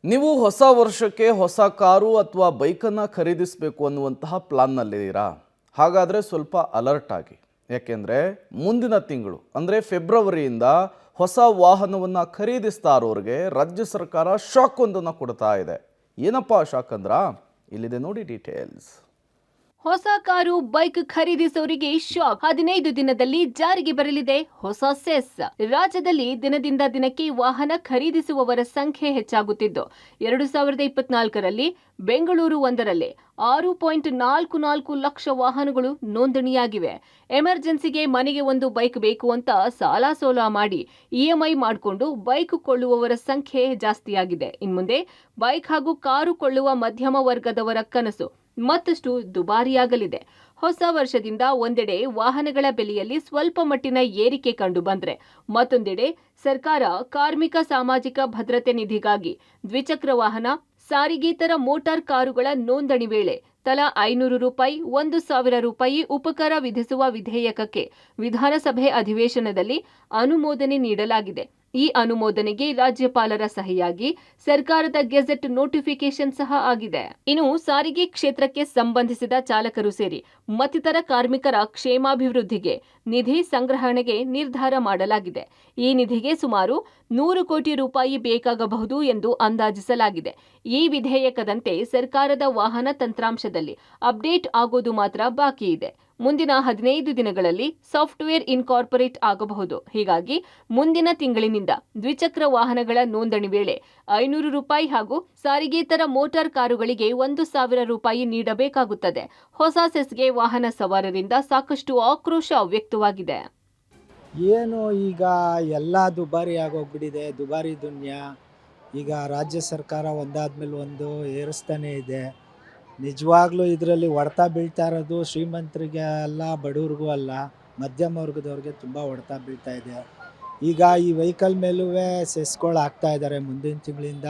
ನೀವು ಹೊಸ ವರ್ಷಕ್ಕೆ ಹೊಸ ಕಾರು ಅಥವಾ ಬೈಕನ್ನು ಖರೀದಿಸಬೇಕು ಅನ್ನುವಂತಹ ಪ್ಲಾನ್ನಲ್ಲಿದ್ದೀರಾ? ಹಾಗಾದರೆ ಸ್ವಲ್ಪ ಅಲರ್ಟ್ ಆಗಿ. ಯಾಕೆಂದರೆ ಮುಂದಿನ ತಿಂಗಳು ಅಂದರೆ ಫೆಬ್ರವರಿಯಿಂದ ಹೊಸ ವಾಹನವನ್ನು ಖರೀದಿಸ್ತಾ ಇರೋರಿಗೆ ರಾಜ್ಯ ಸರ್ಕಾರ ಶಾಕ್ ಒಂದನ್ನು ಕೊಡ್ತಾ ಇದೆ. ಏನಪ್ಪ ಶಾಕ್ ಅಂದ್ರ? ಇಲ್ಲಿದೆ ನೋಡಿ ಡೀಟೇಲ್ಸ್. ಹೊಸ ಕಾರು ಬೈಕ್ ಖರೀದಿಸೋರಿಗೆ ಶಾಕ್. 15 ದಿನದಲ್ಲಿ ಜಾರಿಗೆ ಬರಲಿದೆ ಹೊಸ ಸೆಸ್. ರಾಜ್ಯದಲ್ಲಿ ದಿನದಿಂದ ದಿನಕ್ಕೆ ವಾಹನ ಖರೀದಿಸುವವರ ಸಂಖ್ಯೆ ಹೆಚ್ಚಾಗುತ್ತಿದ್ದು 2024ರಲ್ಲಿ ಬೆಂಗಳೂರು ಒಂದರಲ್ಲೇ 6.44 ಲಕ್ಷ ವಾಹನಗಳು ನೋಂದಣಿಯಾಗಿವೆ. ಎಮರ್ಜೆನ್ಸಿಗೆ ಮನೆಗೆ ಒಂದು ಬೈಕ್ ಬೇಕು ಅಂತ ಸಾಲ ಸೋಲ ಮಾಡಿ ಇಎಂಐ ಮಾಡಿಕೊಂಡು ಬೈಕ್ ಕೊಳ್ಳುವವರ ಸಂಖ್ಯೆ ಜಾಸ್ತಿಯಾಗಿದೆ. ಇನ್ಮುಂದೆ ಬೈಕ್ ಹಾಗೂ ಕಾರು ಕೊಳ್ಳುವ ಮಧ್ಯಮ ವರ್ಗದವರ ಕನಸು ಮತ್ತಷ್ಟು ದುಬಾರಿಯಾಗಲಿದೆ. ಹೊಸ ವರ್ಷದಿಂದ ಒಂದೆಡೆ ವಾಹನಗಳ ಬೆಲೆಯಲ್ಲಿ ಸ್ವಲ್ಪ ಮಟ್ಟಿನ ಏರಿಕೆ ಕಂಡು ಬಂದ್ರೆ, ಮತ್ತೊಂದೆಡೆ ಸರ್ಕಾರ ಕಾರ್ಮಿಕ ಸಾಮಾಜಿಕ ಭದ್ರತೆ ನಿಧಿಗಾಗಿ ದ್ವಿಚಕ್ರ ವಾಹನ, ಸಾರಿಗೇತರ ಮೋಟಾರ್ ಕಾರುಗಳ ನೋಂದಣಿ ವೇಳೆ ತಲಾ 500 ರೂಪಾಯಿ, 1,000 ರೂಪಾಯಿ ಉಪಕರ ವಿಧಿಸುವ ವಿಧೇಯಕಕ್ಕೆ ವಿಧಾನಸಭೆ ಅಧಿವೇಶನದಲ್ಲಿ ಅನುಮೋದನೆ ನೀಡಲಾಗಿದೆ. ಈ ಅನುಮೋದನೆಗೆ ರಾಜ್ಯಪಾಲರ ಸಹಿಯಾಗಿ ಸರ್ಕಾರದ ಗೆಜೆಟ್ ನೋಟಿಫಿಕೇಶನ್ ಸಹ ಆಗಿದೆ. ಇನ್ನು ಸಾರಿಗೆ ಕ್ಷೇತ್ರಕ್ಕೆ ಸಂಬಂಧಿಸಿದ ಚಾಲಕರು ಸೇರಿ ಮತ್ತಿತರ ಕಾರ್ಮಿಕರ ಕ್ಷೇಮಾಭಿವೃದ್ಧಿಗೆ ನಿಧಿ ಸಂಗ್ರಹಣೆಗೆ ನಿರ್ಧಾರ ಮಾಡಲಾಗಿದೆ. ಈ ನಿಧಿಗೆ ಸುಮಾರು 100 ಕೋಟಿ ರೂಪಾಯಿ ಬೇಕಾಗಬಹುದು ಎಂದು ಅಂದಾಜಿಸಲಾಗಿದೆ. ಈ ವಿಧೇಯಕದಂತೆ ಸರ್ಕಾರದ ವಾಹನ ತಂತ್ರಾಂಶದಲ್ಲಿ ಅಪ್ಡೇಟ್ ಆಗೋದು ಮಾತ್ರ ಬಾಕಿ ಇದೆ. ಮುಂದಿನ 15 ದಿನಗಳಲ್ಲಿ ಸಾಫ್ಟ್ವೇರ್ ಇನ್ಕಾರ್ಪೊರೇಟ್ ಆಗಬಹುದು. ಹೀಗಾಗಿ ಮುಂದಿನ ತಿಂಗಳಿನಿಂದ ದ್ವಿಚಕ್ರ ವಾಹನಗಳ ನೋಂದಣಿ ವೇಳೆ 500 ರೂಪಾಯಿ ಹಾಗೂ ಸಾರಿಗೇತರ ಮೋಟಾರ್ ಕಾರುಗಳಿಗೆ 1,000 ರೂಪಾಯಿ ನೀಡಬೇಕಾಗುತ್ತದೆ. ಹೊಸ ಸೆಸ್ಗೆ ವಾಹನ ಸವಾರರಿಂದ ಸಾಕಷ್ಟು ಆಕ್ರೋಶ ವ್ಯಕ್ತವಾಗಿದೆ. ಏನು ಈಗ ಎಲ್ಲ ದುಬಾರಿ ಆಗೋಗ್ಬಿಟ್ಟಿದೆ, ದುಬಾರಿ ದುನಿಯಾ. ಈಗ ರಾಜ್ಯ ಸರ್ಕಾರ ಒಂದಾದ್ಮೇಲೆ ಒಂದು ಏರಿಸ್ತಾನೆ ಇದೆ. ನಿಜವಾಗ್ಲೂ ಇದರಲ್ಲಿ ಹೊಡೆತ ಬೀಳ್ತಾ ಇರೋದು ಶ್ರೀಮಂತರಿಗೆ ಅಲ್ಲ, ಬಡವ್ರಿಗೂ ಅಲ್ಲ, ಮಧ್ಯಮ ವರ್ಗದವ್ರಿಗೆ ತುಂಬ ಹೊಡೆತ ಬೀಳ್ತಾ ಇದೆ. ಈಗ ಈ ವೆಹಿಕಲ್ ಮೇಲೂ ಸೆಸ್ಗಳು ಹಾಕ್ತಾ ಇದ್ದಾರೆ, ಮುಂದಿನ ತಿಂಗಳಿಂದ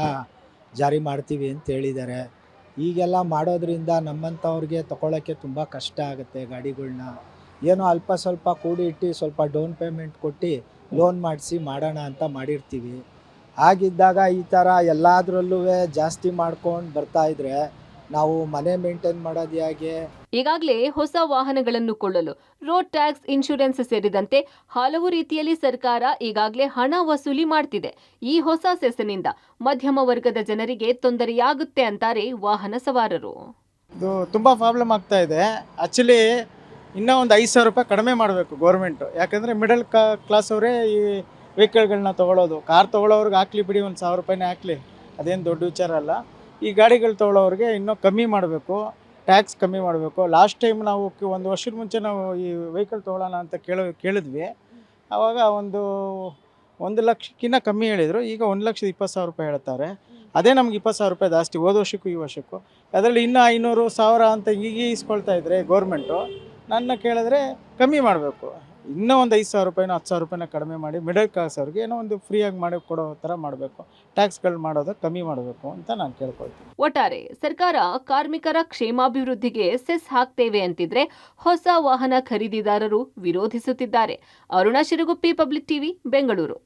ಜಾರಿ ಮಾಡ್ತೀವಿ ಅಂತ ಹೇಳಿದ್ದಾರೆ. ಈಗೆಲ್ಲ ಮಾಡೋದ್ರಿಂದ ನಮ್ಮಂಥವ್ರಿಗೆ ತೊಗೊಳಕ್ಕೆ ತುಂಬ ಕಷ್ಟ ಆಗುತ್ತೆ ಗಾಡಿಗಳ್ನ. ಏನೋ ಅಲ್ಪ ಸ್ವಲ್ಪ ಕೂಡಿ ಇಟ್ಟು ಸ್ವಲ್ಪ ಡೌನ್ ಪೇಮೆಂಟ್ ಕೊಟ್ಟು ಲೋನ್ ಮಾಡಿಸಿ ಮಾಡೋಣ ಅಂತ ಮಾಡಿರ್ತೀವಿ. ಹಾಗಿದ್ದಾಗ ಈ ಥರ ಎಲ್ಲದರಲ್ಲೂ ಜಾಸ್ತಿ ಮಾಡ್ಕೊಂಡು ಬರ್ತಾಯಿದ್ರೆ ನಾವು ಮನೆ ಮೇಂಟೈನ್ ಮಾಡೋದು ಹೇಗೆ? ಈಗಾಗಲೇ ಹೊಸ ವಾಹನಗಳನ್ನು ಕೊಳ್ಳಲು ರೋಡ್ ಟ್ಯಾಕ್ಸ್, ಇನ್ಶೂರೆನ್ಸ್ ಸೇರಿದಂತೆ ಹಲವು ರೀತಿಯಲ್ಲಿ ಸರ್ಕಾರ ಈಗಾಗಲೇ ಹಣ ವಸೂಲಿ ಮಾಡ್ತಿದೆ. ಈ ಹೊಸ ಸೆಸ್ನಿಂದ ಮಧ್ಯಮ ವರ್ಗದ ಜನರಿಗೆ ತೊಂದರೆಯಾಗುತ್ತೆ ಅಂತಾರೆ ವಾಹನ ಸವಾರರು. ಇದು ತುಂಬ ಪ್ರಾಬ್ಲಮ್ ಆಗ್ತಾ ಇದೆ. ಆ್ಯಕ್ಚುಲಿ ಇನ್ನೂ ಒಂದು 5,000 ರೂಪಾಯಿ ಕಡಿಮೆ ಮಾಡಬೇಕು ಗೌರ್ಮೆಂಟು. ಯಾಕಂದರೆ ಮಿಡಲ್ ಕ್ಲಾಸ್ ಅವರೇ ಈ ವೆಹಿಕಲ್ಗಳನ್ನ ತೊಗೊಳ್ಳೋದು. ಕಾರ್ ತೊಗೊಳ್ಳೋರ್ಗೆ ಹಾಕ್ಲಿ ಬಿಡಿ, 1,000 ರೂಪಾಯಿನೇ ಹಾಕ್ಲಿ, ಅದೇನು ದೊಡ್ಡ ವಿಚಾರ ಅಲ್ಲ. ಈ ಗಾಡಿಗಳು ತೊಗೊಳ್ಳೋರಿಗೆ ಇನ್ನೂ ಕಮ್ಮಿ ಮಾಡಬೇಕು, ಟ್ಯಾಕ್ಸ್ ಕಮ್ಮಿ ಮಾಡಬೇಕು. ಲಾಸ್ಟ್ ಟೈಮ್ ನಾವು 1 ವರ್ಷದ ಮುಂಚೆ ನಾವು ಈ ವೆಹಿಕಲ್ ತೊಗೊಳ್ಳೋಣ ಅಂತ ಕೇಳಿದ್ವಿ. ಆವಾಗ 1 ಲಕ್ಷಕ್ಕಿಂತ ಕಮ್ಮಿ ಹೇಳಿದರು. ಈಗ 1,20,000 ರೂಪಾಯಿ ಹೇಳ್ತಾರೆ. ಅದೇ ನಮ್ಗೆ 20,000 ರೂಪಾಯಿ ಜಾಸ್ತಿ ಹೋದ ವರ್ಷಕ್ಕೂ ಈ ವರ್ಷಕ್ಕೂ. ಅದರಲ್ಲಿ ಇನ್ನೂ 500, 1,000 ಅಂತ ಈಗ ಇಸ್ಕೊಳ್ತಾ ಇದ್ರೆ ಗೌರ್ಮೆಂಟು. ನನ್ನ ಕೇಳಿದ್ರೆ ಕಮ್ಮಿ ಮಾಡಬೇಕು. ಇನ್ನೂ ಒಂದು 5,000 ರೂಪಾಯಿನೋ 10,000 ರೂಪಾಯಿನ ಕಡಿಮೆ ಮಾಡಿ ಮಿಡಲ್ ಕ್ಲಾಸ್ ಅವ್ರಿಗೆ ಏನೋ ಒಂದು ಫ್ರೀಯಾಗಿ ಮಾಡಿ ಕೊಡೋ ಥರ ಮಾಡಬೇಕು. ಟ್ಯಾಕ್ಸ್ಗಳು ಮಾಡೋದು ಕಮ್ಮಿ ಮಾಡಬೇಕು ಅಂತ ನಾನು ಕೇಳ್ಕೊಳ್ತೀನಿ. ಒಟ್ಟಾರೆ ಸರ್ಕಾರ ಕಾರ್ಮಿಕರ ಕ್ಷೇಮಾಭಿವೃದ್ಧಿಗೆ ಸೆಸ್ ಹಾಕ್ತೇವೆ ಅಂತಿದ್ರೆ ಹೊಸ ವಾಹನ ಖರೀದಿದಾರರು ವಿರೋಧಿಸುತ್ತಿದ್ದಾರೆ. Aruna Shiraguppi, Public TV, Bengaluru.